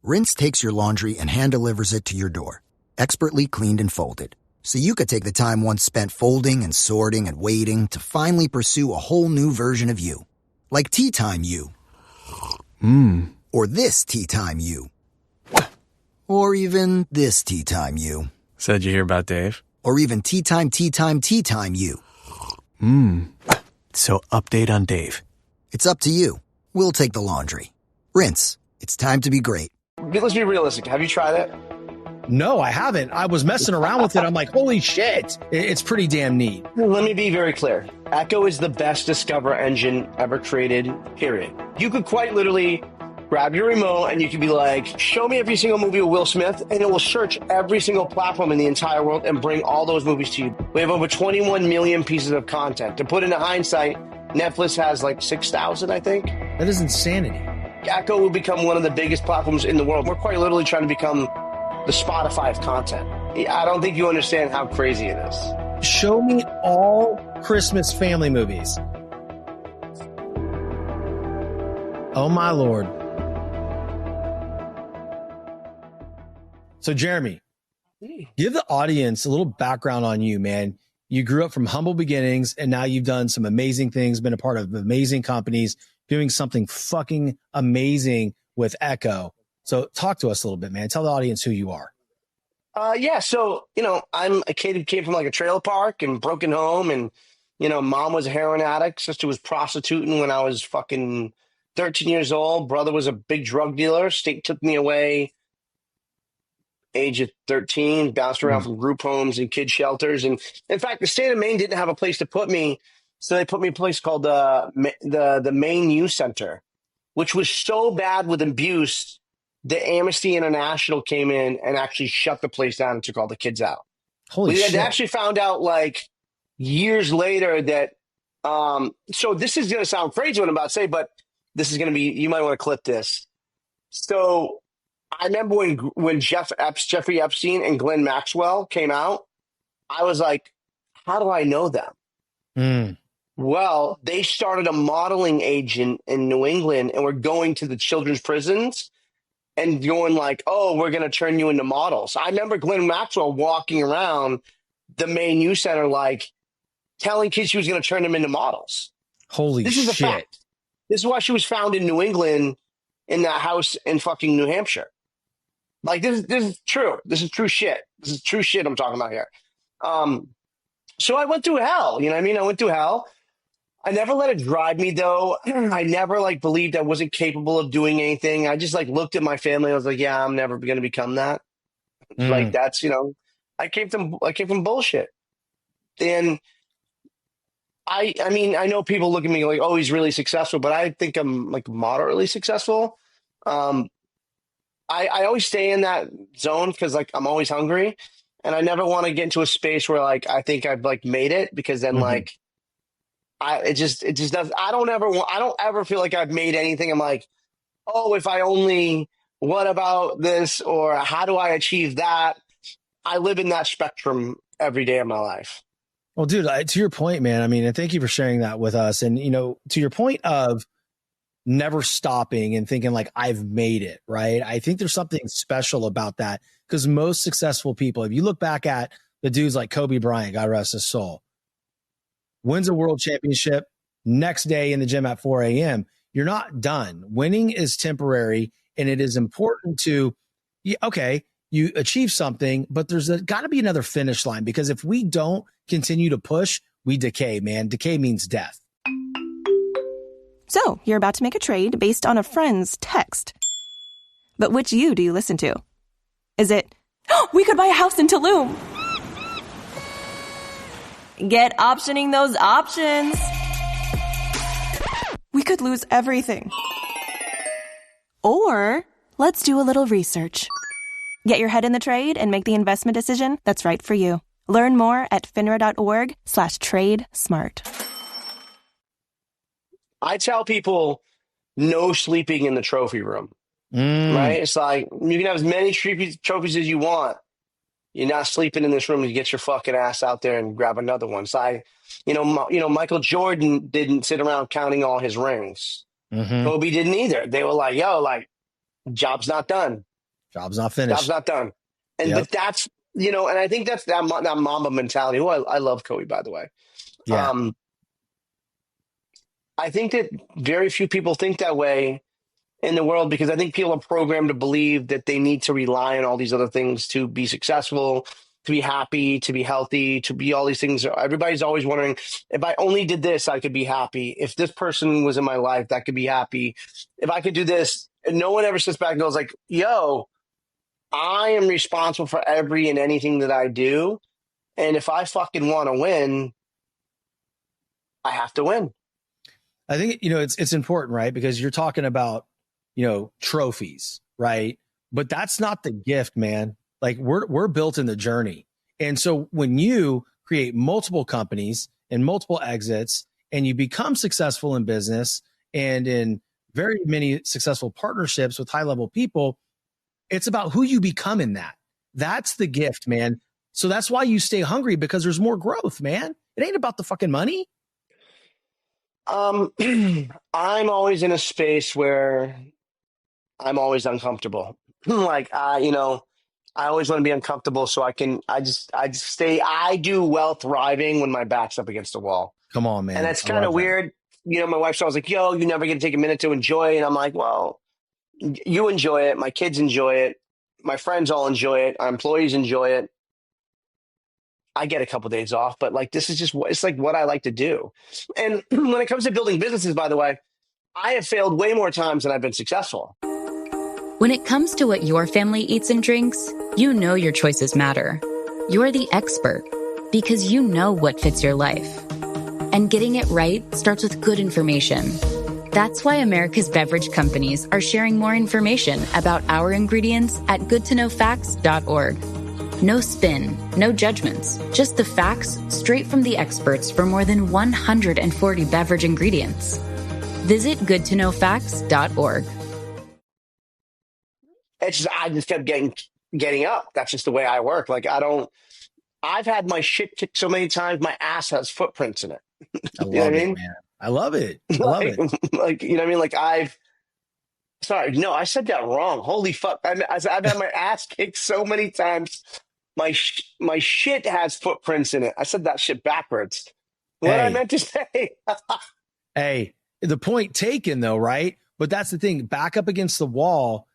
Rinse takes your laundry and hand-delivers it to your door, expertly cleaned and folded. So you could take the time once spent folding and sorting and waiting to finally pursue a whole new version of you. Like Tea Time You. Or this Tea Time You. Or even this Tea Time You. Said you hear about Dave? Or even Tea Time You. So update on Dave. It's up to you. We'll take the laundry. Rinse. It's time to be great. Let's be realistic. Have you tried it? No, I haven't. I was messing around with it. I'm like, holy shit. It's pretty damn neat. Let me be very clear. Echo is the best Discover engine ever created, period. You could quite literally grab your remote and you could be like, show me every single movie with Will Smith, and it will search every single platform in the entire world and bring all those movies to you. We have over 21 million pieces of content. To put into hindsight, Netflix has like 6,000, I think. That is insanity. Echo will become one of the biggest platforms in the world. We're quite literally trying to become the Spotify of content. I don't think you understand how crazy it is. Show me all Christmas family movies. Oh, my Lord. So, Jeremy, give the audience a little background on you, man. You grew up from humble beginnings, and now you've done some amazing things, been a part of amazing companies, doing something fucking amazing with Echo. So talk to us a little bit, man. Tell the audience who you are. So, I'm a kid who came from like a trailer park and broken home, and, mom was a heroin addict. Sister was prostituting when I was fucking 13 years old. Brother was a big drug dealer. State took me away age of 13, bounced around from group homes and kid shelters. And in fact, the state of Maine didn't have a place to put me. So they put me in a place called the Maine Youth Center, which was so bad with abuse that Amnesty International came in and actually shut the place down and took all the kids out. Holy shit. We had actually found out like years later that, so this is going to sound crazy what I'm about to say, but this is going to be, you might want to clip this. So I remember when Jeffrey Epstein and Glenn Maxwell came out, I was like, how do I know them? Well, they started a modeling agent in New England and were going to the children's prisons and going like, oh, we're going to turn you into models. I remember Glenn Maxwell walking around the Maine Youth Center, like telling kids she was going to turn them into models. Holy shit. This is a fact. This is why she was found in New England in that house in fucking New Hampshire. Like, this is true. This is true shit. This is true shit I'm talking about here. So I went through hell. You know what I mean? I went through hell. I never let it drive me, though. I never, believed I wasn't capable of doing anything. I just, looked at my family. I was like, yeah, I'm never going to become that. Like, that's, I came from bullshit. And I mean, I know people look at me like, oh, he's really successful, but I think I'm, moderately successful. I always stay in that zone because I'm always hungry, and I never want to get into a space where I think I've made it, because then it just does. I don't ever feel like I've made anything. I'm like, oh, if I only, what about this, or how do I achieve that? I live in that spectrum every day of my life. Well, dude, to your point, man, I mean, and thank you for sharing that with us. And, to your point of never stopping and thinking I've made it, right? I think there's something special about that, because most successful people, if you look back at the dudes like Kobe Bryant, God rest his soul, wins a world championship, next day in the gym at 4 a.m., you're not done. Winning is temporary, and it is important to, you achieve something, but there's got to be another finish line, because if we don't continue to push, we decay, man. Decay means death. So, you're about to make a trade based on a friend's text. But which you do you listen to? Is it, oh, we could buy a house in Tulum? Get optioning those options. We could lose everything. Or, let's do a little research. Get your head in the trade and make the investment decision that's right for you. Learn more at finra.org/trade smart. I tell people no sleeping in the trophy room, right? It's like, you can have as many trophies as you want. You're not sleeping in this room. You get your fucking ass out there and grab another one. So Michael Jordan didn't sit around counting all his rings. Kobe didn't either. They were like, yo, job's not done. Job's not Job's finished. not done. And Yep. but that's and I think that's that Mamba mentality. Oh, I love Kobe, by the way. Yeah. I think that very few people think that way in the world because I think people are programmed to believe that they need to rely on all these other things to be successful, to be happy, to be healthy, to be all these things. Everybody's always wondering, if I only did this, I could be happy. If this person was in my life, that could be happy. If I could do this, and no one ever sits back and goes like, yo, I am responsible for every and anything that I do. And if I fucking want to win, I have to win. I think, it's important, right? Because you're talking about, trophies, right? But that's not the gift, man. Like we're built in the journey. And so when you create multiple companies and multiple exits and you become successful in business and in very many successful partnerships with high level people, it's about who you become in that. That's the gift, man. So that's why you stay hungry, because there's more growth, man. It ain't about the fucking money. I'm always in a space where I'm always uncomfortable. Like, I always want to be uncomfortable so I just stay. I do well thriving when my back's up against the wall. Come on, man. And that's I kind of love that. weird. My wife's always like, yo, you never get to take a minute to enjoy. And I'm like, well, you enjoy it. My kids enjoy it. My friends all enjoy it. Our employees enjoy it. I get a couple days off, but like, this is just, it's like what I like to do. And when it comes to building businesses, by the way, I have failed way more times than I've been successful. When it comes to what your family eats and drinks, you know your choices matter. You're the expert because you know what fits your life. And getting it right starts with good information. That's why America's beverage companies are sharing more information about our ingredients at goodtoknowfacts.org. No spin, no judgments, just the facts straight from the experts for more than 140 beverage ingredients. Visit goodtoknowfacts.org. It's just, I just kept getting up. That's just the way I work. Like, I've had my shit kicked so many times, my ass has footprints in it. I love it, man. I love it. I love it. Like, you know what I mean? Like sorry, no, I said that wrong. Holy fuck. I've had my ass kicked so many times. My shit has footprints in it. I said that shit backwards. What I meant to say. Hey, the point taken though, right? But that's the thing, back up against the wall.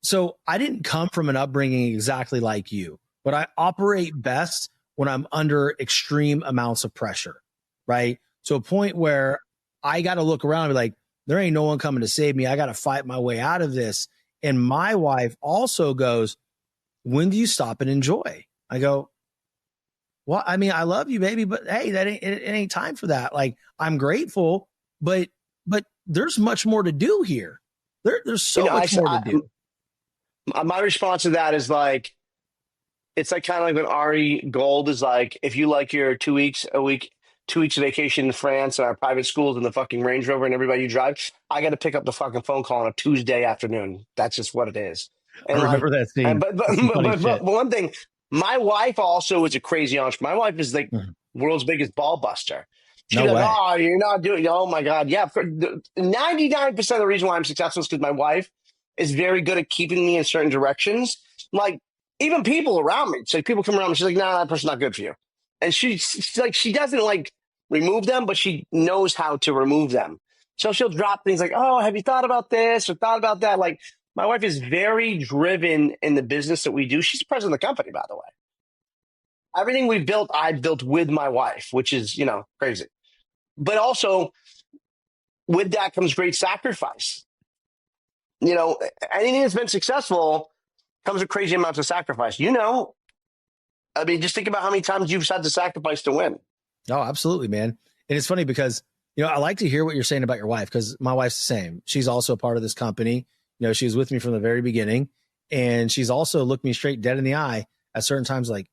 So I didn't come from an upbringing exactly like you, but I operate best when I'm under extreme amounts of pressure, right? To a point where I got to look around and be like, there ain't no one coming to save me. I got to fight my way out of this. And my wife also goes, when do you stop and enjoy? I go, well, I mean, I love you, baby, but hey, it ain't time for that. Like, I'm grateful, but there's much more to do here. There's so much more to do. My response to that is like, it's like kind of like when Ari Gold is like, if you like your 2 weeks vacation in France and our private schools and the fucking Range Rover and everybody you drive, I got to pick up the fucking phone call on a Tuesday afternoon. That's just what it is. And I remember that scene. But one thing, my wife also is a crazy entrepreneur. My wife is like world's biggest ball buster. She's like, oh, you're not doing, oh my God. Yeah. 99% of the reason why I'm successful is because my wife is very good at keeping me in certain directions. Like, even people around me. So people come around and she's like, no, that person's not good for you. And she's like, she doesn't like remove them, but she knows how to remove them. So she'll drop things like, oh, have you thought about this or thought about that? Like, my wife is very driven in the business that we do. She's the president of the company, by the way. Everything we built, I built with my wife, which is, crazy. But also with that comes great sacrifice. Anything that's been successful comes with crazy amounts of sacrifice. I mean, just think about how many times you've had to sacrifice to win. Oh, absolutely, man. And it's funny because, I like to hear what you're saying about your wife, because my wife's the same. She's also a part of this company. She was with me from the very beginning, and she's also looked me straight dead in the eye at certain times. Like,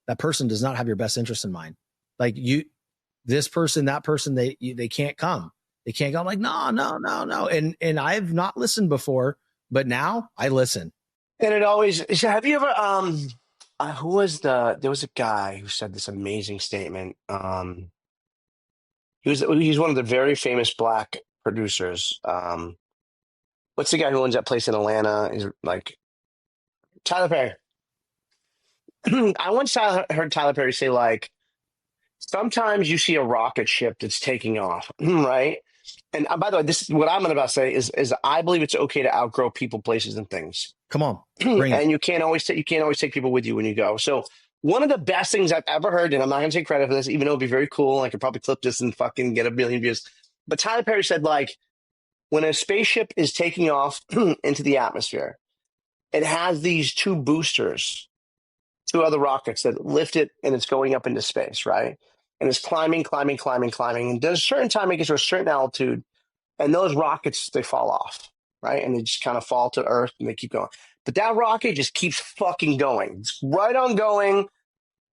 that person does not have your best interest in mind. Like, this person, that person, they can't come. They can't go. I'm like, no. And I've not listened before, but now I listen. And it always, have you ever, there was a guy who said this amazing statement. He's one of the very famous black producers. What's the guy who owns that place in Atlanta? He's like, Tyler Perry. I once heard Tyler Perry say, like, sometimes you see a rocket ship that's taking off, right? And by the way, this is what I'm about to say is I believe it's okay to outgrow people, places, and things. Come on, bring it. And you can't always take people with you when you go. So one of the best things I've ever heard, and I'm not going to take credit for this, even though it'd be very cool. I could probably clip this and fucking get a million views. But Tyler Perry said, like, when a spaceship is taking off into the atmosphere, it has these two boosters, two other rockets that lift it, and it's going up into space, right? And it's climbing. And there's a certain time it gets to a certain altitude, and those rockets, they fall off, right? And they just kind of fall to Earth, and they keep going. But that rocket just keeps fucking going. It's right on going.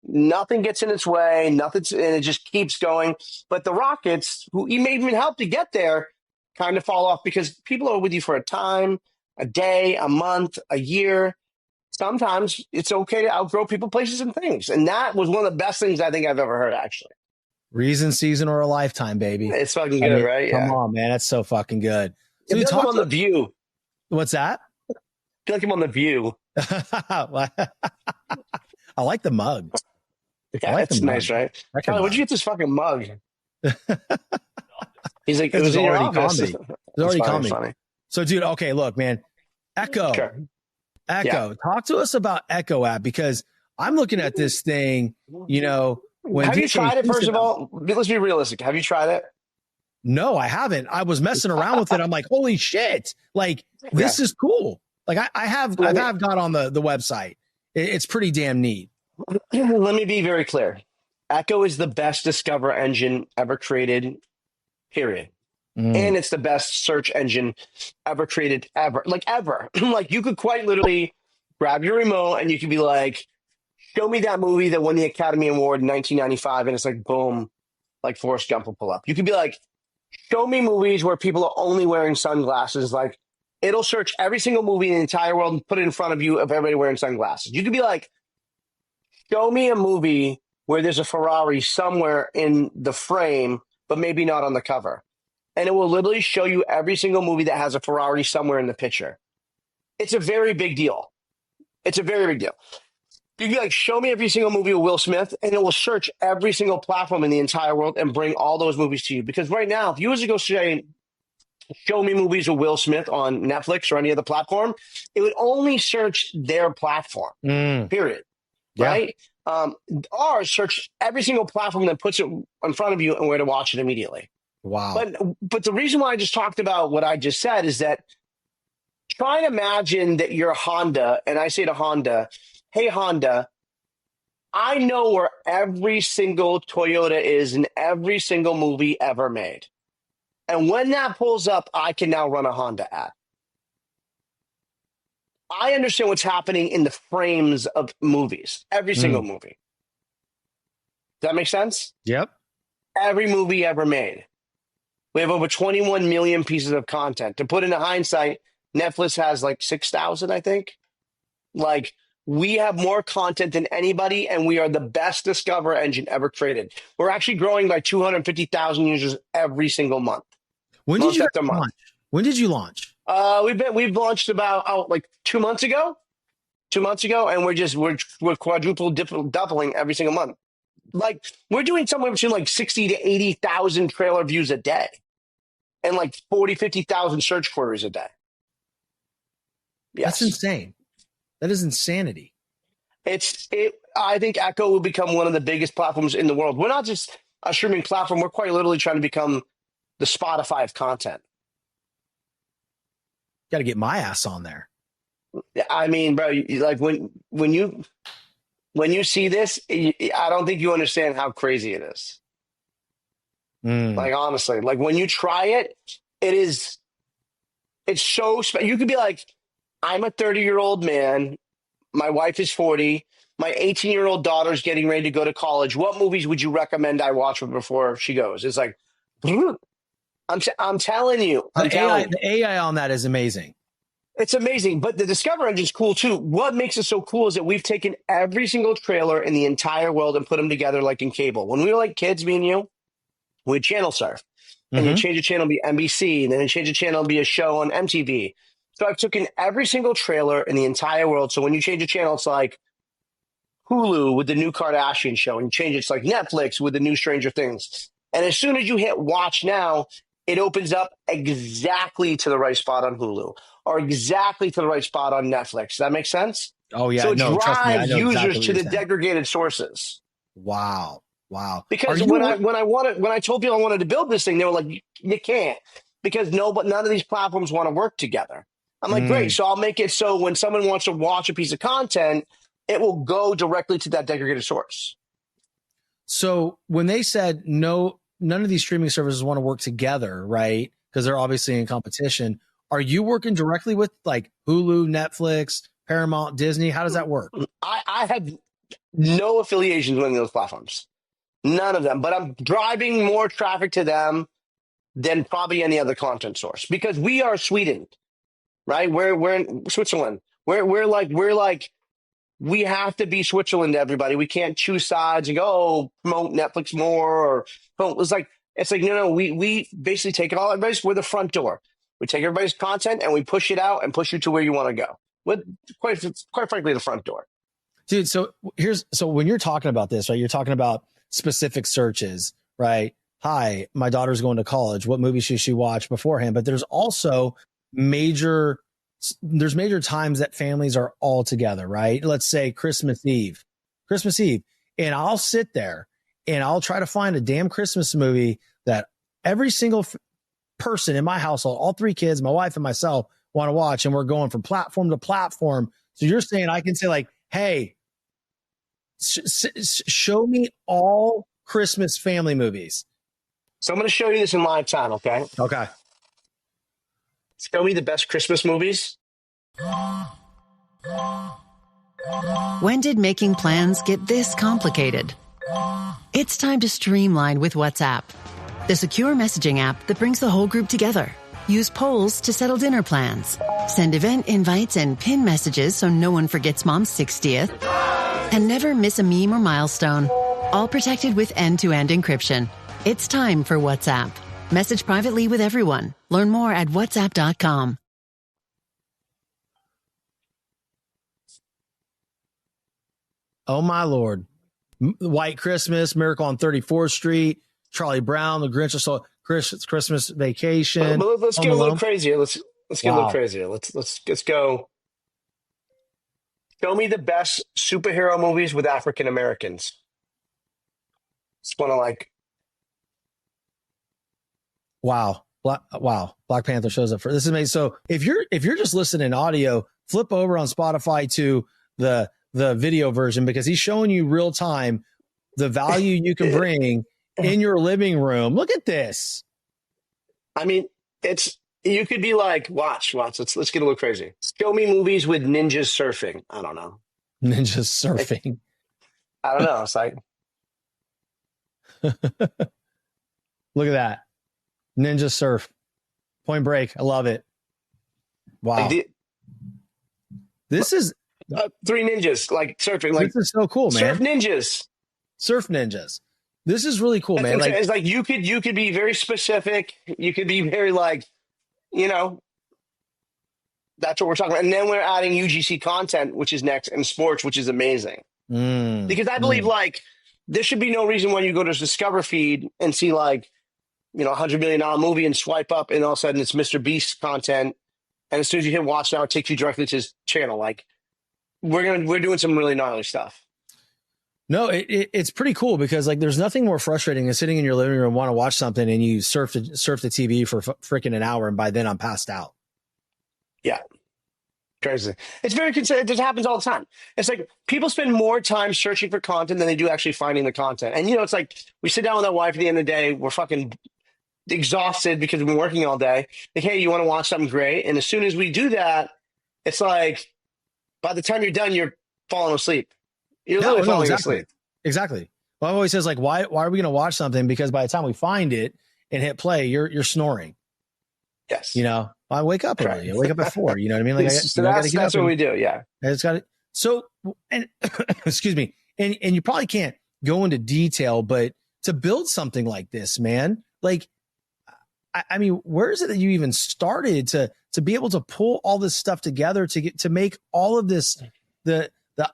Nothing gets in its way. And it just keeps going. But the rockets, who you may even help to get there, kind of fall off because people are with you for a time, a day, a month, a year. Sometimes it's okay to outgrow people, places, and things. And that was one of the best things I think I've ever heard, actually. Reason, season, or a lifetime, baby. It's fucking good, right? Come on, man. That's so fucking good. So you talk on The View. What's that? I feel like I'm on The View. I like the mug. Yeah, that's nice, right? Tyler, where'd you get this fucking mug? He's like, it was in your office. It's already comedy. So, dude, okay, look, man. Echo. Sure. Echo. Yeah. Talk to us about Echo app, because I'm looking at this thing, you know. Have you tried it, first of all? Let's be realistic. Have you tried it? No, I haven't. I was messing around with it. I'm like, holy shit. Like, this is cool. Like, I have got on the website. It's pretty damn neat. Let me be very clear. Echo is the best Discover engine ever created, period. And it's the best search engine ever created, ever. Like, ever. Like, you could quite literally grab your remote and you could be like, show me that movie that won the Academy Award in 1995. And it's like, boom, like Forrest Gump will pull up. You could be like, show me movies where people are only wearing sunglasses. Like, it'll search every single movie in the entire world and put it in front of you of everybody wearing sunglasses. You could be like, show me a movie where there's a Ferrari somewhere in the frame, but maybe not on the cover. And it will literally show you every single movie that has a Ferrari somewhere in the picture. It's a very big deal. It's a very big deal. You can, like, show me every single movie with Will Smith, and it will search every single platform in the entire world and bring all those movies to you. Because right now, if you was to go say, show me movies with Will Smith on Netflix or any other platform, it would only search their platform, period. Yeah. Right? Or search every single platform that puts it in front of you and where to watch it immediately. Wow. But the reason why I just talked about what I just said is that try and imagine that you're Honda, and I say to Honda, hey, Honda, I know where every single Toyota is in every single movie ever made. And when that pulls up, I can now run a Honda ad. I understand what's happening in the frames of movies, every single movie. Does that make sense? Yep. Every movie ever made. We have over 21 million pieces of content. To put into hindsight, Netflix has like 6,000, I think. Like, we have more content than anybody, and we are the best Discover engine ever created. We're actually growing by 250,000 users every single month. When did you launch? When did you launch? We've launched about like 2 months ago. 2 months ago, and we're quadruple doubling every single month. Like, we're doing somewhere between like 60 to 80,000 trailer views a day, and like 40, 50,000 search queries a day. Yes. That's insane. That is insanity. I think Echo will become one of the biggest platforms in the world. We're not just a streaming platform. We're quite literally trying to become the Spotify of content. Got to get my ass on there. I mean, bro, like when you see this, I don't think you understand how crazy it is. Like, honestly, like when you try it, it's so special. You could be like, I'm a 30-year-old man. My wife is 40. My 18-year-old daughter's getting ready to go to college. What movies would you recommend I watch before she goes? It's like, I'm telling you. The AI on that is amazing. It's amazing, but the Discover engine's cool too. What makes it so cool is that we've taken every single trailer in the entire world and put them together like in cable. When we were like kids, me and you, we'd channel surf. And you change a channel, be NBC, and then you change a channel, be a show on MTV. So I've taken every single trailer in the entire world. So when you change a channel, it's like Hulu with the new Kardashian show, and you change it's like Netflix with the new Stranger Things. And as soon as you hit watch now, it opens up exactly to the right spot on Hulu or exactly to the right spot on Netflix. Does that make sense? Oh yeah, So it no, trust me, I drives know users exactly what to you're the saying. degraded sources. Wow. Because when I told people I wanted to build this thing, they were like, you can't, because none of these platforms want to work together. I'm like, great. So I'll make it so when someone wants to watch a piece of content, it will go directly to that degraded source. So when they said no, none of these streaming services want to work together, right? Because they're obviously in competition. Are you working directly with like Hulu, Netflix, Paramount, Disney? How does that work? I have no affiliations with any of those platforms. None of them. But I'm driving more traffic to them than probably any other content source, because we are Sweden, right? We're in Switzerland. We're like we have to be Switzerland to everybody. We can't choose sides and go, oh, promote Netflix more or promote. It's like no. We basically take it all. We're the front door. We take everybody's content and we push it out and push you to where you want to go. With quite frankly, the front door. Dude, so when you're talking about this, right? You're talking about specific searches, right? Hi, my daughter's going to college. What movie should she watch beforehand? But there's also major times that families are all together, right? Let's say Christmas Eve, and I'll sit there and I'll try to find a damn Christmas movie that every single person in my household, all three kids, my wife and myself, want to watch, and we're going from platform to platform. So you're saying I can say like, hey, show me all Christmas family movies. So I'm going to show you this in live time, okay? Okay. Show me the best Christmas movies. When did making plans get this complicated? It's time to streamline with WhatsApp, the secure messaging app that brings the whole group together. Use polls to settle dinner plans. Send event invites and pin messages so no one forgets Mom's 60th. And never miss a meme or milestone. All protected with end-to-end encryption. It's time for WhatsApp. Message privately with everyone. Learn more at whatsapp.com. Oh, my Lord. White Christmas, Miracle on 34th Street, Charlie Brown, The Grinch Stole Christmas Vacation. But let's get a little crazier. Let's get a little Wow. crazier. Let's go. Show me the best superhero movies with African Americans. It's one of like. Wow. Black Panther shows up for this is amazing. So if you're just listening audio, flip over on Spotify to the video version, because he's showing you real time the value you can bring in your living room. Look at this. I mean, you could be like, watch. Let's get a little crazy. Show me movies with ninjas surfing. I don't know. Ninjas surfing. I don't know. It's like, look at that. Ninja surf. Point Break. I love it. Wow. This is three ninjas like surfing. Like, this is so cool, man. Surf ninjas. This is really cool, man. It's like you could be very specific. You could be very like, that's what we're talking about. And then we're adding UGC content, which is next, and sports, which is amazing. Because I believe like there should be no reason why you go to Discover feed and see like, $100 million movie and swipe up, and all of a sudden it's Mr. Beast content. And as soon as you hit watch now, it takes you directly to his channel. Like we're doing some really gnarly stuff. No, it's pretty cool, because like there's nothing more frustrating than sitting in your living room, want to watch something, and you surf the TV for freaking an hour, and by then I'm passed out. Yeah. Crazy. It's very consistent. It just happens all the time. It's like people spend more time searching for content than they do actually finding the content. And it's like we sit down with our wife at the end of the day, we're fucking exhausted because we've been working all day. Like, hey, you want to watch something great? And as soon as we do that, it's like by the time you're done, you're falling asleep. You're literally falling asleep. Exactly. Well, I've always says like, why are we going to watch something? Because by the time we find it and hit play, you're snoring. Yes. I wake up early. I wake up at 4. You know what I mean? Like that's what we do. Yeah. It's got it. So, and excuse me. And you probably can't go into detail, but to build something like this, man, like, I mean, where is it that you even started to to be able to pull all this stuff together to make all of this, the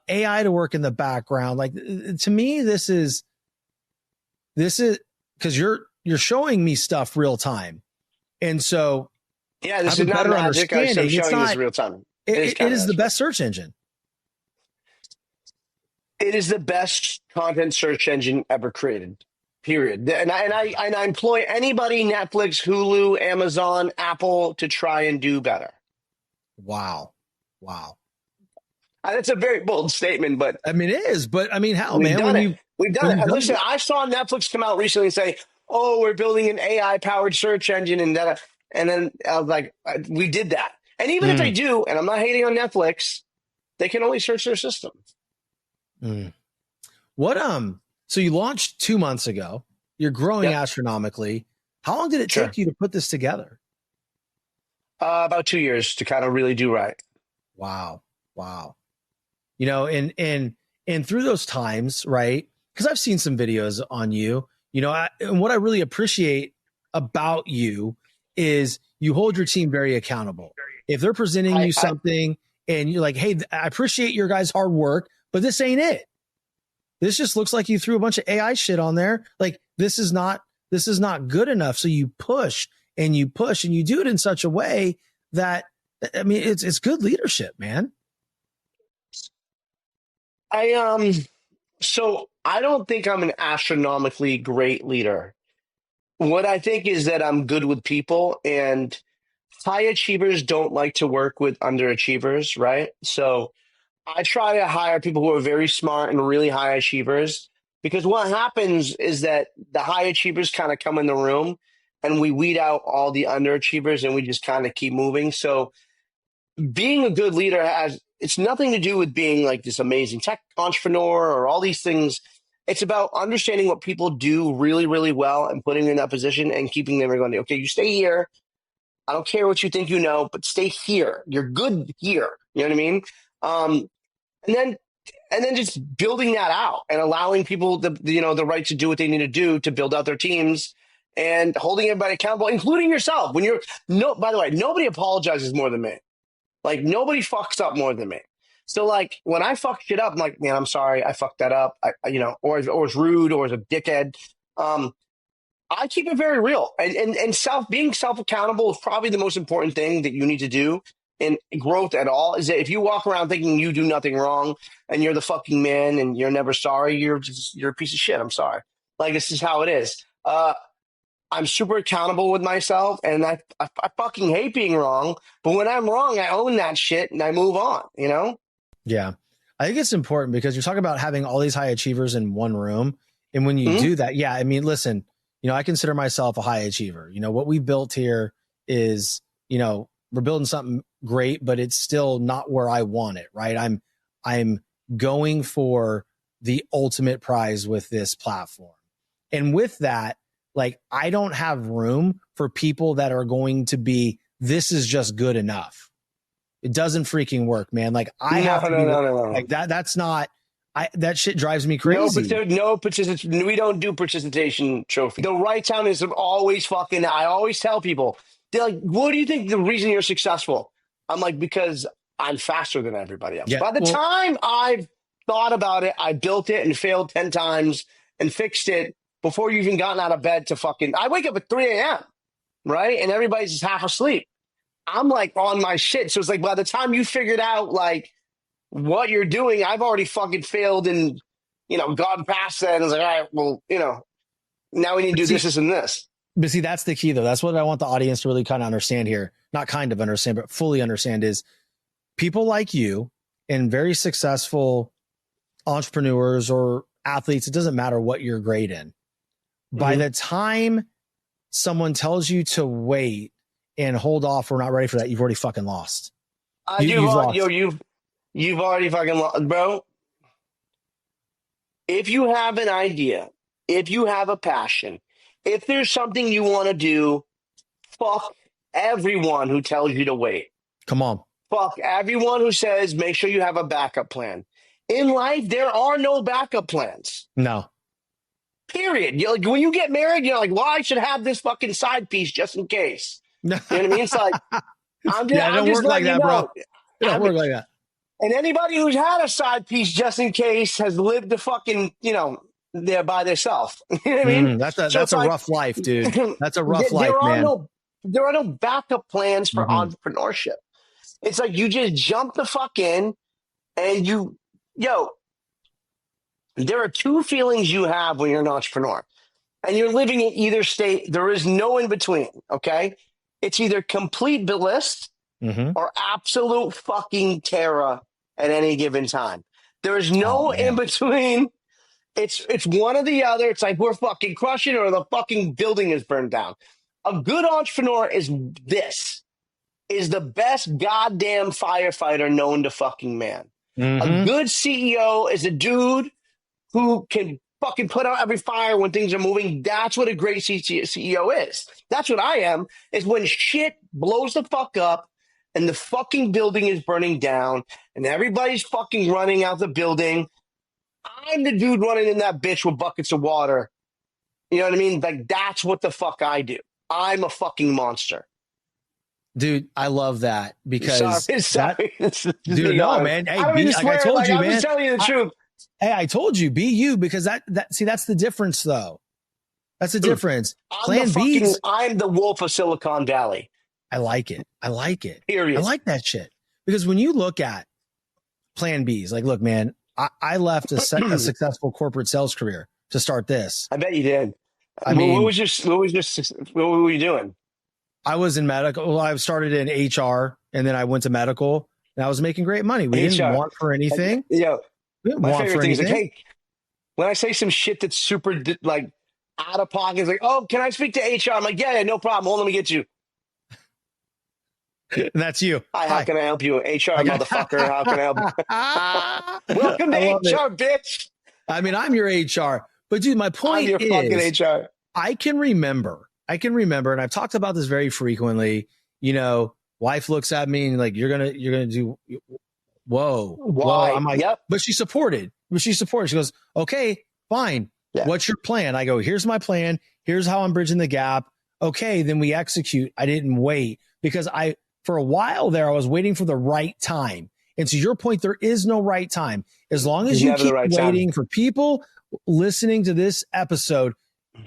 AI to work in the background. Like, to me, this is because you're showing me stuff real time. And so yeah, this is not magic. I'm showing you this real time. It is the best search engine. It is the best content search engine ever created. Period. And I employ anybody, Netflix, Hulu, Amazon, Apple, to try and do better. Wow. That's a very bold statement, but I mean, it is. But I mean, hell, we've man, we've done it. Listen, I saw Netflix come out recently and say, "Oh, we're building an AI-powered search engine," and then I was like, "We did that." And even if they do, and I'm not hating on Netflix, they can only search their system. What so you launched 2 months ago. You're growing astronomically. How long did it take you to put this together? About 2 years to kind of really do right. Wow. You know, and through those times, right? Because I've seen some videos on you, you know, and what I really appreciate about you is you hold your team very accountable. If they're presenting you something and you're like, hey, I appreciate your guys' hard work, but this ain't it. This just looks like you threw a bunch of AI shit on there. Like, this is not good enough. So you push and you do it in such a way that, I mean, it's good leadership, man. So I don't think I'm an astronomically great leader. What I think is that I'm good with people, and high achievers don't like to work with underachievers, right? So I try to hire people who are very smart and really high achievers, because what happens is that the high achievers kind of come in the room and we weed out all the underachievers and we just kind of keep moving. So being a good leader it's nothing to do with being like this amazing tech entrepreneur or all these things. It's about understanding what people do really, really well and putting them in that position and keeping them going, okay, you stay here. I don't care what you think you know, but stay here. You're good here. You know what I mean? And then just building that out and allowing people the right to do what they need to do to build out their teams and holding everybody accountable, including yourself. By the way, nobody apologizes more than me. Like, nobody fucks up more than me. So, like, when I fuck shit up, I'm like, man, I'm sorry, I fucked that up. Or it's rude, or it's a dickhead. I keep it very real, and being self accountable is probably the most important thing that you need to do in growth at all. Is that if you walk around thinking you do nothing wrong and you're the fucking man and you're never sorry, you're a piece of shit. I'm sorry. Like, this is how it is. I'm super accountable with myself, and I fucking hate being wrong. But when I'm wrong, I own that shit and I move on, you know? Yeah. I think it's important because you're talking about having all these high achievers in one room. And when you do that, I mean, listen, you know, I consider myself a high achiever. You know, what we built here is, you know, we're building something great, but it's still not where I want it, right? I'm going for the ultimate prize with this platform. And with that, like, I don't have room for people that are going to be, this is just good enough. It doesn't freaking work, man. Like, I have to be like that. That's not, that shit drives me crazy. No participation. We don't do participation trophy. The right time is always fucking, I always tell people, they're like, what do you think the reason you're successful? I'm like, because I'm faster than everybody else. By the time I've thought about it, I built it and failed 10 times and fixed it before you even gotten out of bed to fucking, I wake up at 3 a.m., right? And everybody's just half asleep. I'm like on my shit. So it's like, by the time you figured out like what you're doing, I've already fucking failed and, you know, gone past that. And it's like, all right, well, you know, now we need to do this and this. But see, that's the key though. That's what I want the audience to really kind of understand here. Not kind of understand, but fully understand is people like you and very successful entrepreneurs or athletes. It doesn't matter what you're great in. By the time someone tells you to wait and hold off, we're not ready for that, you've already fucking lost. You've already fucking lost, bro. If you have an idea, if you have a passion, if there's something you want to do, fuck everyone who tells you to wait. Come on. Fuck everyone who says make sure you have a backup plan. In life, there are no backup plans. No. Period. You're like, when you get married, you're like, well, I should have this fucking side piece just in case. You know what I mean? It's like, I'm Yeah, it don't just work like letting you that, bro. know. It don't work like that. And anybody who's had a side piece just in case has lived the fucking, there by themselves. You know what I mean? That's So it's a like, rough life, dude. That's a rough life, there are man. no backup plans for Mhm. entrepreneurship. It's like you just jump the fuck in and there are two feelings you have when you're an entrepreneur and you're living in either state. There is no in between. Okay. It's either complete bliss Mhm. or absolute fucking terror at any given time. There is no in between. It's one or the other. It's like we're fucking crushing or the fucking building is burned down. A good entrepreneur is the best goddamn firefighter known to fucking man. A good CEO is a dude who can fucking put out every fire when things are moving. That's what a great CEO is. That's what I am, is when shit blows the fuck up and the fucking building is burning down and everybody's fucking running out the building. I'm the dude running in that bitch with buckets of water. You know what I mean? Like, that's what the fuck I do. I'm a fucking monster. Dude, I love that because sorry. Dude, no, man. Hey, I don't mean to swear. I told you, I'm man. just telling you the truth. Hey, I told you, be you, because that's the difference, though. That's the difference. Plan B. I'm the wolf of Silicon Valley. I like it. Period. I like that shit because when you look at Plan Bs, like, look, man, I left a successful corporate sales career to start this. I bet you did. I mean, what were you doing? I was in medical. Well, I started in HR and then I went to medical and I was making great money. We didn't want for anything. My favorite thing is like, hey, when I say some shit that's super like out of pocket, it's like, oh, can I speak to HR? I'm like, yeah, no problem. Hold on, let me get you. And that's you. Hi, how can I help you? HR motherfucker, how can I help you? Welcome to HR, bitch. I mean, I'm your HR. But dude, my point is fucking HR. I can remember, and I've talked about this very frequently. Wife looks at me and like, you're gonna do whoa. Why? I'm like, yep. But she supported. She goes, okay, fine. Yeah. What's your plan? I go, here's my plan. Here's how I'm bridging the gap. Okay, then we execute. I didn't wait because for a while there, I was waiting for the right time. And to your point, there is no right time. As long as you keep waiting for people listening to this episode,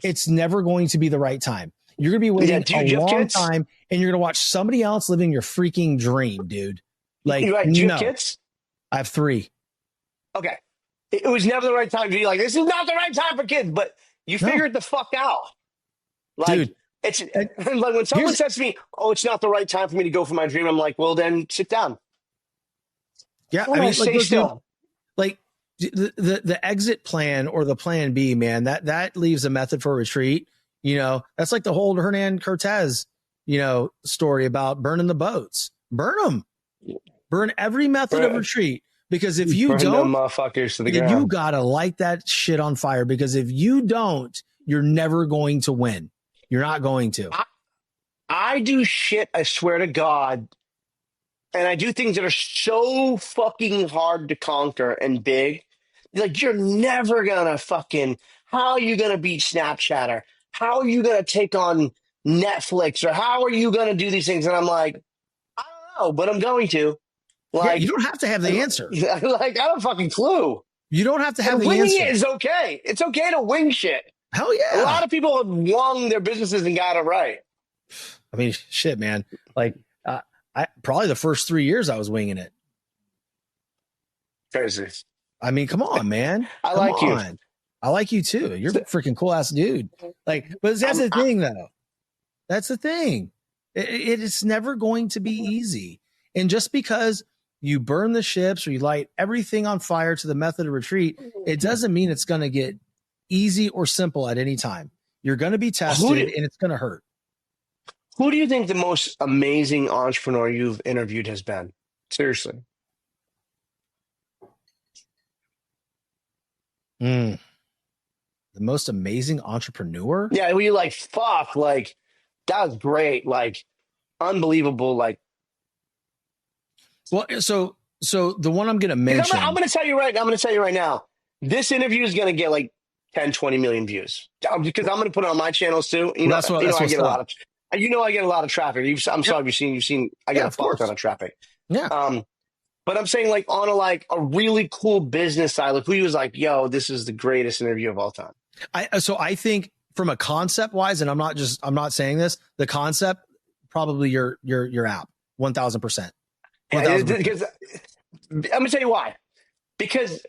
it's never going to be the right time. You're going to be waiting a long time and you're going to watch somebody else living your freaking dream, dude. Like, do you have kids? I have 3. Okay. It was never the right time to be like, this is not the right time for kids, but you figured the fuck out. Like, dude, it's like when someone says to me, oh, it's not the right time for me to go for my dream. I'm like, well, then sit down. Yeah. I mean, stay still. Like the exit plan or the plan B, man, that leaves a method for retreat. That's like the whole Hernan Cortez, story about burning the boats. Burn them. Burn every method of retreat. Because if you don't, motherfuckers to the ground. You gotta light that shit on fire. Because if you don't, you're never going to win. You're not going to. I do shit, I swear to God. And I do things that are so fucking hard to conquer and big. Like, you're never gonna how are you gonna beat Snapchatter? How are you gonna take on Netflix? Or how are you gonna do these things? And I'm like, I don't know, but I'm going to. Like, you don't have to have the answer. Like, I don't fucking clue. You don't have to have the winging answer. It is okay. It's okay to wing shit. Hell yeah. A lot of people have won their businesses and got it right. I mean, shit, man. Like, I probably the first 3 years I was winging it. Crazy. I mean, come on, man. I like you. I like you too. You're a freaking cool ass dude. Like, but that's the thing, though. That's the thing. It's never going to be easy. And just because you burn the ships or you light everything on fire to the method of retreat, it doesn't mean it's going to get easy or simple at any time. You're going to be tested and it's going to hurt. Who do you think the most amazing entrepreneur you've interviewed has been? Seriously. The most amazing entrepreneur? Yeah, we like, fuck, like, that was great. Like, unbelievable. Like, well, so the one I'm going to mention. I'm going to tell you right now. This interview is going to get like 10, 20 million views because I'm going to put it on my channels too. I get a lot You know, I get a lot of traffic. I'm sorry, you've seen. I get a fuck ton of traffic. Yeah. But I'm saying like on a really cool business side, like who was like, yo, this is the greatest interview of all time. So I think from a concept wise, and I'm not saying this, the concept, probably your app, 1000%. Because I'm gonna tell you why. Because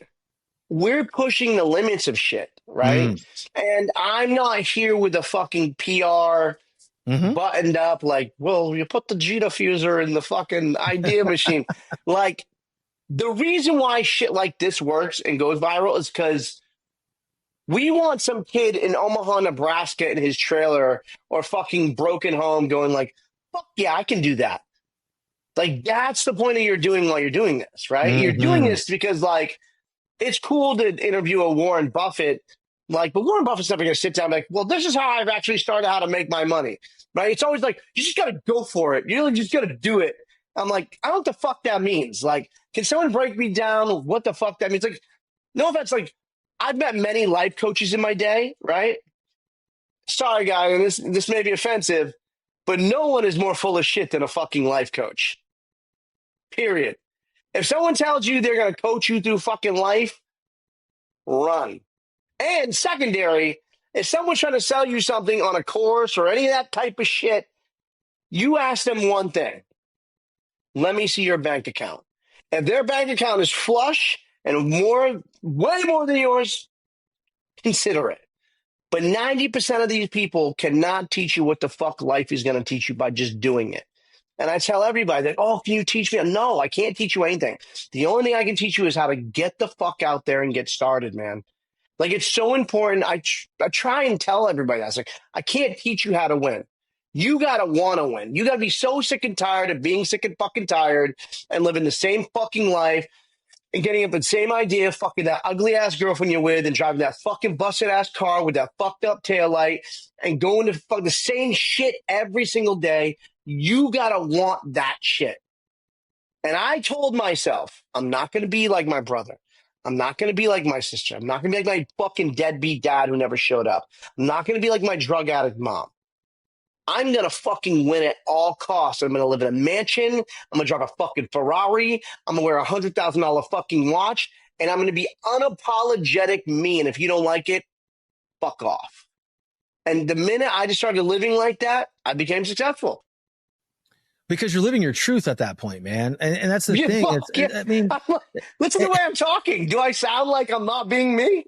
we're pushing the limits of shit, right? And I'm not here with a fucking PR buttoned up like, well, you put the G diffuser in the fucking idea machine. Like, the reason why shit like this works and goes viral is because we want some kid in Omaha, Nebraska in his trailer or fucking broken home going like, fuck yeah, I can do that. Like, that's the point of you're doing while you're doing this, right? You're doing this because, like, it's cool to interview a Warren Buffett, like, but Warren Buffett's never going to sit down and be like, well, this is how I've actually started how to make my money, right? It's always like, you just got to go for it. You really just got to do it. I'm like, I don't know what the fuck that means. Like, can someone break me down what the fuck that means? Like, no offense, like, I've met many life coaches in my day, right? Sorry, guy, and this may be offensive, but no one is more full of shit than a fucking life coach. Period. If someone tells you they're going to coach you through fucking life, run. And secondary, if someone's trying to sell you something on a course or any of that type of shit, you ask them one thing. Let me see your bank account. If their bank account is flush and way more than yours, consider it. But 90% of these people cannot teach you what the fuck life is going to teach you by just doing it. And I tell everybody that, oh, can you teach me? No, I can't teach you anything. The only thing I can teach you is how to get the fuck out there and get started, man. Like, it's so important. I try and tell everybody that. It's like, I can't teach you how to win. You got to want to win. You got to be so sick and tired of being sick and fucking tired and living the same fucking life and getting up the same idea, fucking that ugly ass girlfriend you're with and driving that fucking busted ass car with that fucked up taillight and going to fuck the same shit every single day. You got to want that shit. And I told myself, I'm not going to be like my brother. I'm not going to be like my sister. I'm not going to be like my fucking deadbeat dad who never showed up. I'm not going to be like my drug addict mom. I'm going to fucking win at all costs. I'm going to live in a mansion. I'm going to drive a fucking Ferrari. I'm going to wear a $100,000 fucking watch. And I'm going to be unapologetic me. And if you don't like it, fuck off. And the minute I just started living like that, I became successful. Because you're living your truth at that point, man. And that's the thing. I mean, listen to the way I'm talking. Do I sound like I'm not being me?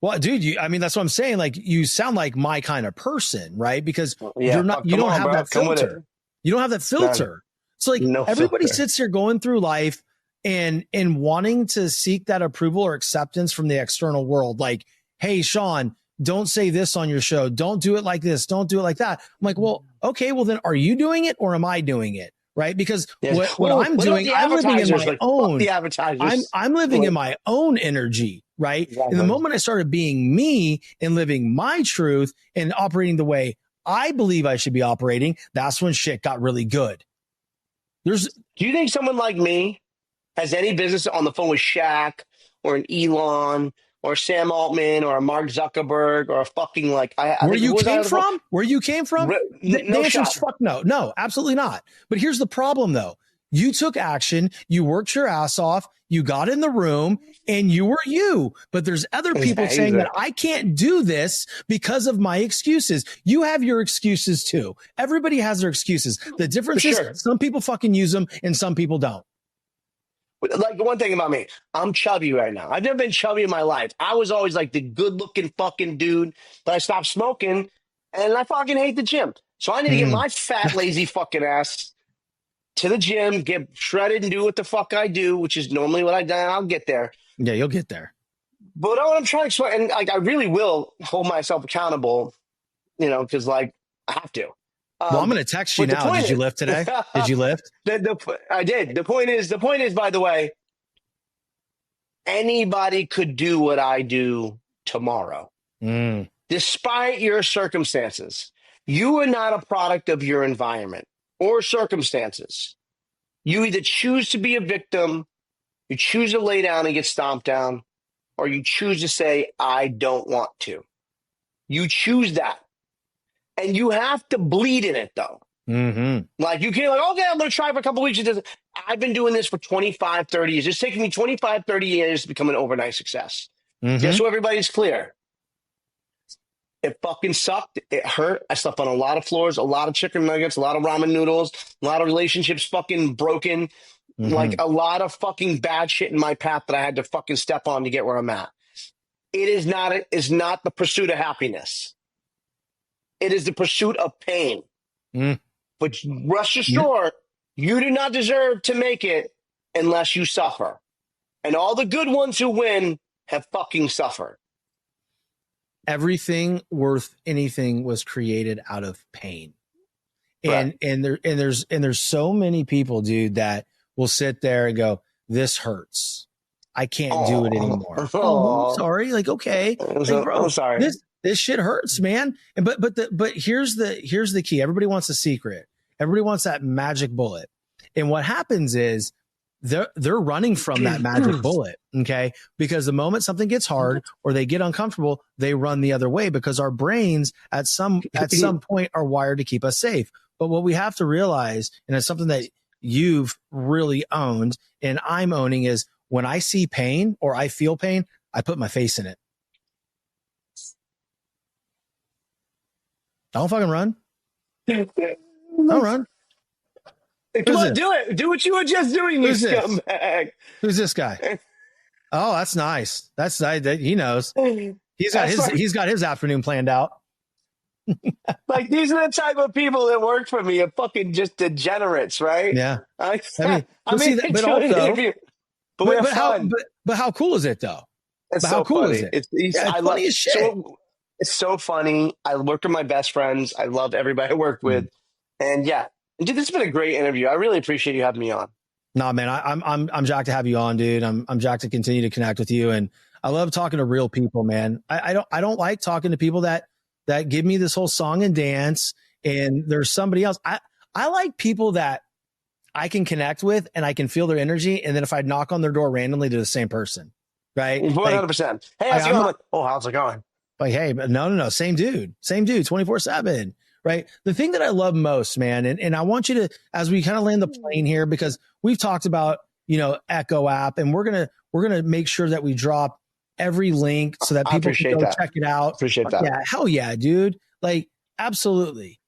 Well, dude, that's what I'm saying. Like, you sound like my kind of person, right? Because you don't have that filter. You don't have that filter. So like everybody sits here going through life and wanting to seek that approval or acceptance from the external world. Like, hey, Shawn, don't say this on your show. Don't do it like this. Don't do it like that. I'm like, well, okay, well then are you doing it or am I doing it? Right? Because what I'm doing, I'm living in my own, I'm living in my own energy. Right. And the moment I started being me and living my truth and operating the way I believe I should be operating, that's when shit got really good. Do you think someone like me has any business on the phone with Shaq or an Elon or Sam Altman or a Mark Zuckerberg or a fucking where you came from? The answer is fuck no. No, absolutely not. But here's the problem though. You took action, you worked your ass off, you got in the room and you were you. But there's other people saying that I can't do this because of my excuses. You have your excuses too. Everybody has their excuses. The difference is some people fucking use them and some people don't. Like, one thing about me, I'm chubby right now. I've never been chubby in my life. I was always like the good looking fucking dude, but I stopped smoking and I fucking hate the gym. So I need to get my fat, lazy fucking ass to the gym, get shredded and do what the fuck I do, which is normally what I do. I'll get there. Yeah, you'll get there. But what I'm trying to explain, and like, I really will hold myself accountable, because I have to. Well, I'm going to text you now. Did you lift today? Did you lift? I did. The point is, by the way, anybody could do what I do tomorrow. Despite your circumstances. You are not a product of your environment or circumstances. You either choose to be a victim, you choose to lay down and get stomped down, or you choose to say, I don't want to. You choose that. And you have to bleed in it, though. Mm-hmm. Like, you can't, like, okay, I'm going to try for a couple weeks. I've been doing this for 25, 30 years. It's taken me 25, 30 years to become an overnight success. Mm-hmm. Just so everybody's clear. It fucking sucked. It hurt. I slept on a lot of floors, a lot of chicken nuggets, a lot of ramen noodles, a lot of relationships fucking broken. Mm-hmm. Like, a lot of fucking bad shit in my path that I had to fucking step on to get where I'm at. It is not the pursuit of happiness. It is the pursuit of pain. Mm. But rest assured, you do not deserve to make it unless you suffer. And all the good ones who win have fucking suffered. Everything worth anything was created out of pain. And Right. there's so many people, dude, that will sit there and go, this hurts. I can't do it anymore. Oh, I'm sorry. Like, okay. Like, bro, I'm sorry. This shit hurts, man. And but here's the key. Everybody wants a secret. Everybody wants that magic bullet. And what happens is they're running from that magic bullet. Okay. Because the moment something gets hard or they get uncomfortable, they run the other way because our brains at some point are wired to keep us safe. But what we have to realize, and it's something that you've really owned and I'm owning, is when I see pain or I feel pain, I put my face in it. Don't fucking run. Don't run. Come on, do it. Do what you were just doing, you scumbag. Who's this guy? Oh, that's nice. He knows. He's got his afternoon planned out. Like, these are the type of people that work for me, are fucking just degenerates, right? Yeah. I mean, but how cool is it though? It's how cool funny. Is it? It's funny as shit. It's so funny. I work with my best friends. I love everybody I work with. And yeah, dude, this has been a great interview. I really appreciate you having me on. No, man, I'm jacked to have you on, dude. I'm jacked to continue to connect with you. And I love talking to real people, man. I don't like talking to people that give me this whole song and dance and there's somebody else. I like people that I can connect with and I can feel their energy. And then if I knock on their door randomly, they're the same person. Right. 100%. Hey, how's it going? How's it going? Like, hey, no. Same dude, 24/7. Right. The thing that I love most, man. And I want you to, as we kind of land the plane here, because we've talked about, Echo app, and we're going to make sure that we drop every link so that people can go check it out. Appreciate that. Yeah. Hell yeah, dude. Like, absolutely.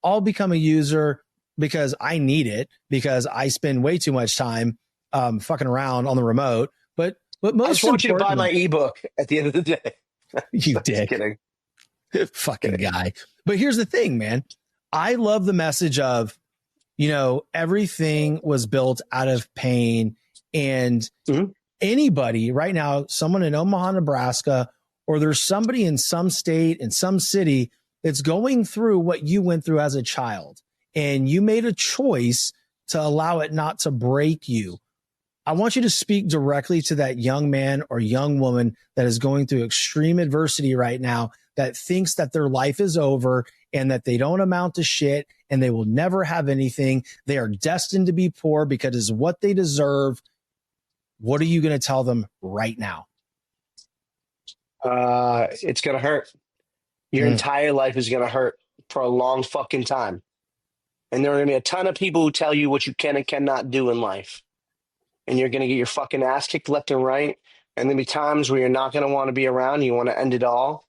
I'll become a user because I need it, because I spend way too much time fucking around on the remote. But most I just want you to buy my ebook at the end of the day. You dick. Kidding. Fucking guy. But here's the thing, man. I love the message of, everything was built out of pain. And anybody right now, someone in Omaha, Nebraska, or there's somebody in some state, in some city that's going through what you went through as a child. And you made a choice to allow it not to break you. I want you to speak directly to that young man or young woman that is going through extreme adversity right now, that thinks that their life is over and that they don't amount to shit and they will never have anything. They are destined to be poor because it's what they deserve. What are you going to tell them right now? It's going to hurt. Your entire life is going to hurt for a long fucking time. And there are going to be a ton of people who tell you what you can and cannot do in life. And you're going to get your fucking ass kicked left and right. And there'll be times where you're not going to want to be around. You want to end it all.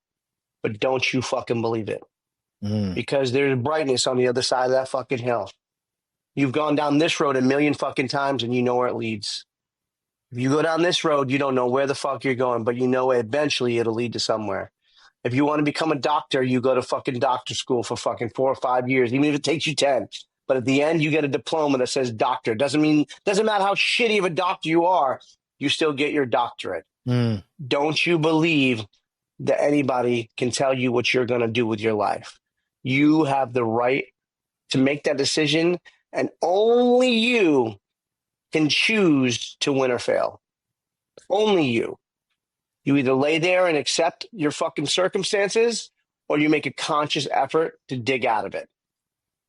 But don't you fucking believe it. Because there's brightness on the other side of that fucking hill. You've gone down this road a million fucking times and you know where it leads. If you go down this road, you don't know where the fuck you're going, but you know eventually it'll lead to somewhere. If you want to become a doctor, you go to fucking doctor school for fucking 4 or 5 years, even if it takes you 10. But at the end, you get a diploma that says doctor. Doesn't matter how shitty of a doctor you are, you still get your doctorate. Don't you believe that anybody can tell you what you're going to do with your life? You have the right to make that decision, and only you can choose to win or fail. Only you. You either lay there and accept your fucking circumstances, or you make a conscious effort to dig out of it.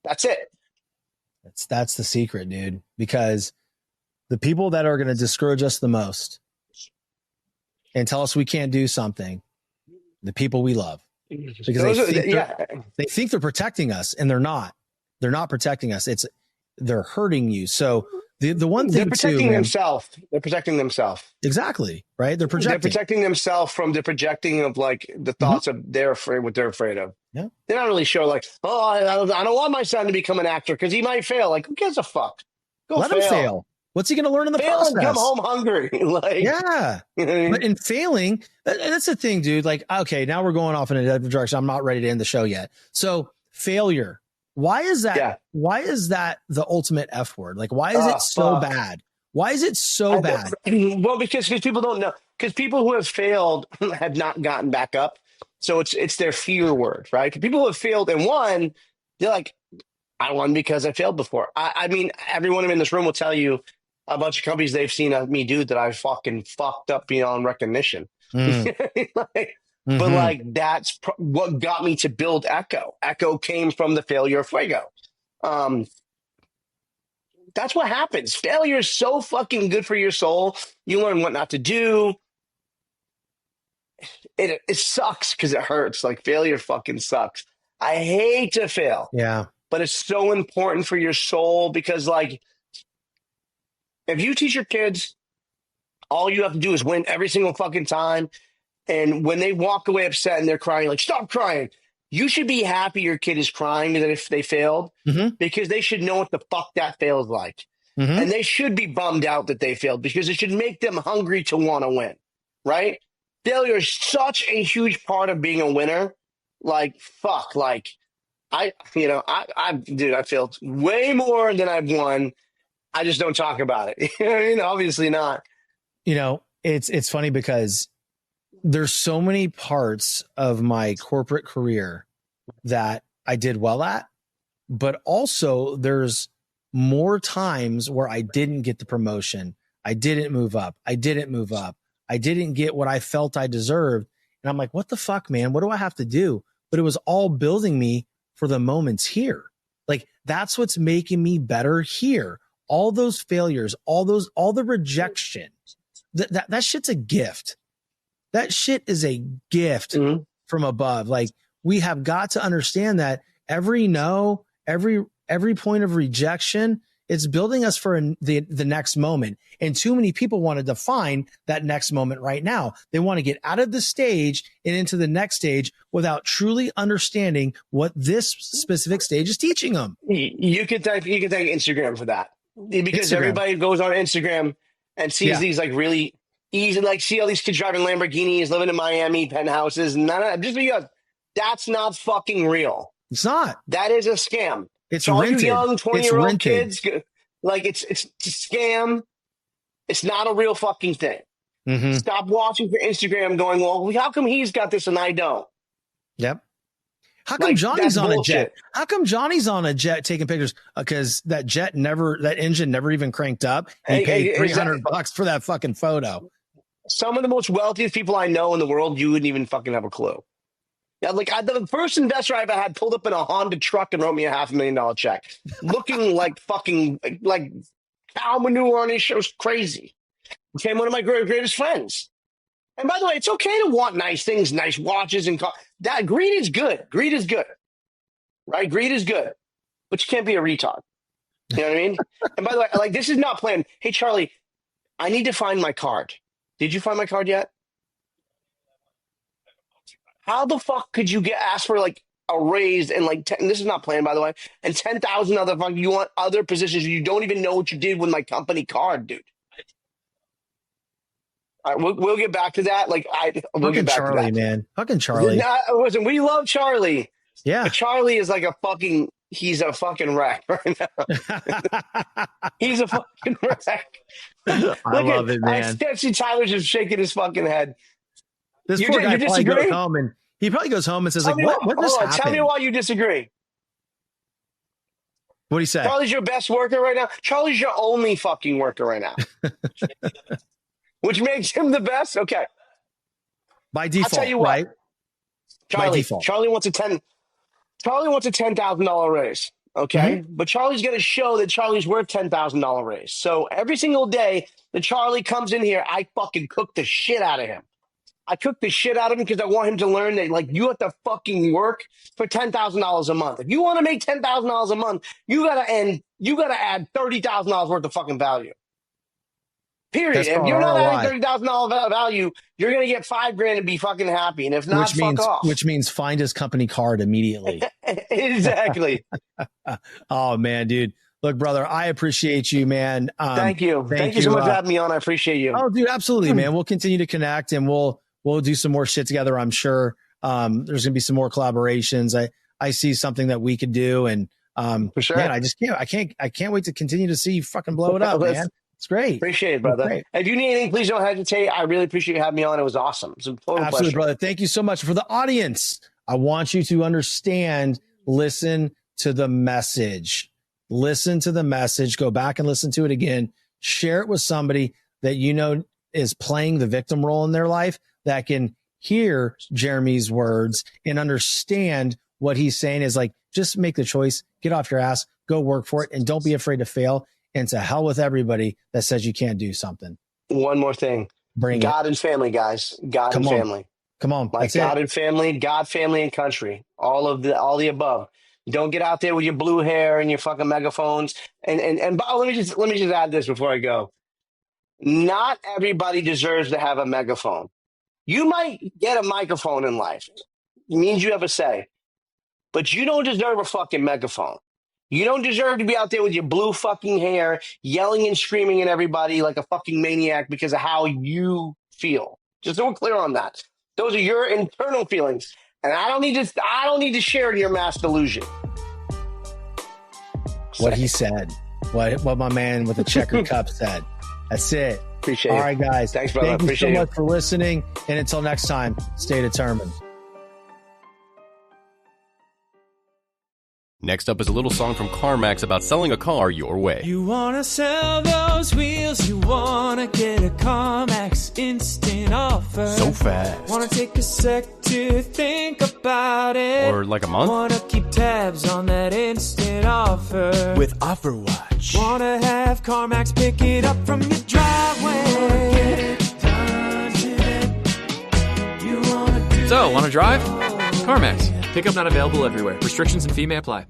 That's it. That's the secret, dude. Because the people that are going to discourage us the most and tell us we can't do something, the people we love. because they think they're protecting us, and they're not. They're not protecting us. They're hurting you. So the one thing they're protecting too, themselves. They're protecting themselves. Exactly. Right. They're protecting themselves from the projecting of like the thoughts of what they're afraid of. Yeah. They're not really sure. Like, oh, I don't want my son to become an actor because he might fail. Like, who gives a fuck? Let him fail. What's he going to learn in the process? And come home hungry. Like, yeah. You know what I mean? But in failing, that's the thing, dude. Like, okay, now we're going off in a different direction. I'm not ready to end the show yet. So failure. Why is that? Yeah. Why is that the ultimate F word? Like, why is it so bad? Why is it so bad? Well, because people don't know. Because people who have failed have not gotten back up. So it's their fear word, right? People who have failed and won, they're like, I won because I failed before. I mean, everyone in this room will tell you a bunch of companies they've seen me do that I fucking fucked up beyond recognition. But like, that's what got me to build Echo. Echo came from the failure of Fuego. That's what happens. Failure is so fucking good for your soul. You learn what not to do. It sucks because it hurts. Like, failure fucking sucks. I hate to fail. Yeah. But it's so important for your soul because, like, if you teach your kids, all you have to do is win every single fucking time. And when they walk away upset and they're crying, like, stop crying. You should be happy your kid is crying that if they failed because they should know what the fuck that feels like. And they should be bummed out that they failed because it should make them hungry to want to win, right? Failure is such a huge part of being a winner. Like, fuck, like, I failed way more than I've won. I just don't talk about it. You know what I mean? Obviously not. You know, it's funny because there's so many parts of my corporate career that I did well at, but also there's more times where I didn't get the promotion. I didn't move up. I didn't get what I felt I deserved. And I'm like, what the fuck, man? What do I have to do? But it was all building me for the moments here. Like, that's what's making me better here. All those failures, all the rejection, that shit's a gift. That shit is a gift from above. Like, we have got to understand that every no, every point of rejection, it's building us for the next moment. And too many people want to define that next moment right now. They want to get out of the stage and into the next stage without truly understanding what this specific stage is teaching them. You could thank Instagram for that, because everybody goes on Instagram and sees these like really easy, like, see all these kids driving Lamborghinis, living in Miami, penthouses. Just because that's not fucking real. It's not. That is a scam. It's all rented. You young 20-year-old kids, like, it's a scam. It's not a real fucking thing. Stop watching for Instagram going, well, how come he's got this and I don't? Yep. How come Johnny's on a jet? How come Johnny's on a jet taking pictures? Because that engine never even cranked up. He paid $300 for that fucking photo. Some of the most wealthiest people I know in the world, you wouldn't even fucking have a clue. Yeah, like, the first investor I ever had pulled up in a Honda truck and wrote me a $500,000 check, looking like fucking like cow manure on his show. Crazy. Became one of my greatest friends. And by the way, it's okay to want nice things, nice watches and cars. That greed is good. Greed is good, right? Greed is good, but you can't be a retard. You know what I mean? And by the way, like, this is not planned. Hey, Charlie, I need to find my card. Did you find my card yet? How the fuck could you get asked for like a raise and like 10, this is not planned, by the way, and 10,000 other fucking, you want other positions, you don't even know what you did with my company card, dude. All right, we'll get back to that. Like, we'll get back Charlie, to that, man. Fucking Charlie. Listen, we love Charlie. Yeah, but Charlie is like he's a fucking wreck right now. He's a fucking wreck. I love it, man. I can't see Tyler just shaking his fucking head. This poor guy probably goes home and says, like, what just happened? Tell me why you disagree. What do you say? Charlie's your best worker right now. Charlie's your only fucking worker right now. Which makes him the best? Okay. By default, I'll tell you what, right? Charlie wants a $10,000 raise. Okay. But Charlie's going to show that Charlie's worth $10,000 raise. So every single day that Charlie comes in here, I fucking cook the shit out of him. I cook the shit out of him because I want him to learn that, like, you have to fucking work for $10,000 a month. If you want to make $10,000 a month, you gotta add $30,000 worth of fucking value. Period. That's If called you're not ROI. adding $30,000 value, you're gonna get $5,000 and be fucking happy. And if not, fuck off. Which means find his company card immediately. Exactly. Oh man, dude. Look, brother, I appreciate you, man. Thank you. Thank you so much for having me on. I appreciate you. Oh, dude, absolutely, man. We'll continue to connect and we'll do some more shit together, I'm sure. There's gonna be some more collaborations. I see something that we could do, and for sure. Man, I can't wait to continue to see you fucking blow it up, man. It's great. Appreciate it, brother. If you need anything, please don't hesitate. I really appreciate you having me on. It was awesome. It's a total Absolutely, pleasure. brother. Thank you so much. For the audience, I want you to understand, listen to the message. Listen to the message. Go back and listen to it again. Share it with somebody that you know is playing the victim role in their life, that can hear Jeremy's words and understand what he's saying is like, just make the choice, get off your ass, go work for it, and don't be afraid to fail. And to hell with everybody that says you can't do something. One more thing. Bring God it. and family, guys. God and family. Come on. Like God and family, God, family, and country. All the above. Don't get out there with your blue hair and your fucking megaphones. And let me just add this before I go. Not everybody deserves to have a megaphone. You might get a microphone in life. It means you have a say. But you don't deserve a fucking megaphone. You don't deserve to be out there with your blue fucking hair, yelling and screaming at everybody like a fucking maniac because of how you feel. Just so we're clear on that. Those are your internal feelings. And I don't need to share in your mass delusion. What he said. What my man with the checkered cup said. That's it. Appreciate it. All right, guys. Thanks, brother. Thank you so much for listening. And until next time, stay determined. Next up is a little song from CarMax about selling a car your way. You wanna sell those wheels, you wanna get a CarMax instant offer. So fast. Wanna take a sec to think about it. Or like a month. Wanna keep tabs on that instant offer. With Offer Watch. Wanna have CarMax pick it up from your driveway. Get it done today. You wanna do So, want to drive? CarMax. Pickup not available everywhere. Restrictions and fee may apply.